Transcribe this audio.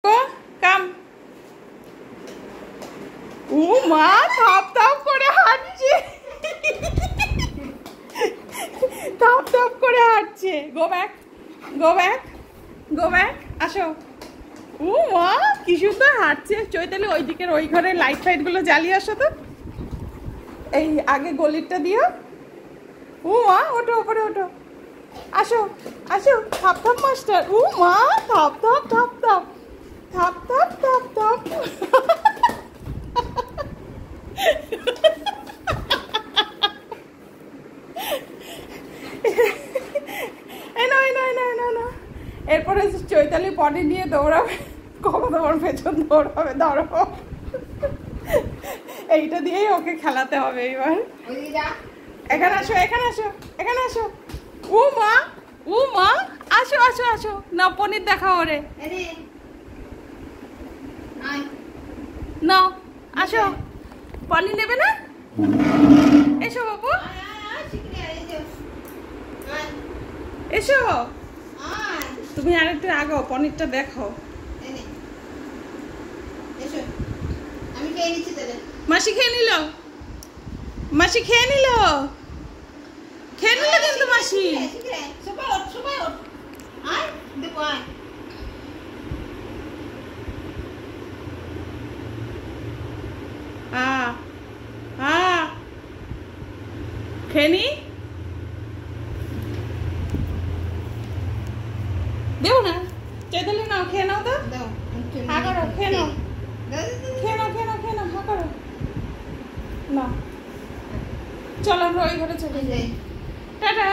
কাম ও মা থাপ থাপ করে হাঁটছে, থাপ থাপ করে হাঁটছে। Go back, go back, go back, আসো। ও মা কি সুন্দর হাঁটছে। চৈতালি ওই দিকের ওই ঘরের লাইট ফাইট গুলো জ্বালিয়ে আসো তো, এই আগে গলিরটা দিও। ও মা ওঠো, ওপরে ওঠো, আসো আসো। থাপ থাপ মাস্টার। ও মা থাপ থাপ থাপ থাপ থাপ থাপ থাপ থাপ। এরপরে চৈতালি পটি নিয়ে দৌড়াবে, কখন তোমার পেছন দৌড়াবে। ধরো এইটা দিয়েই ওকে খেলাতে হবে এবার। এখানে আসো, এখানে আসো, এখানে আসো। ও মা, ও মা, আসো আসো আসো। না পনির দেখা ওরে, নাও আসো। পনির নেবে না? এসো বাবু, এসো। তুমি আরেকটু আগো, পনিরটা দেখো। মাসি খেয়ে নিল, মাসি খেয়ে নিল, খেয়ে নিল কিন্তু মাসি। খেয়ে নি, দেও না চৈতালি, নাও খেয়ে নাও তো। হা করো, খেয়ে নাও, খেয়ে নাও, খেয়ে নাও, খেয়ে নাও, হা করো না। চলো আমরা ওই ঘরে চলে যাই। টাটা।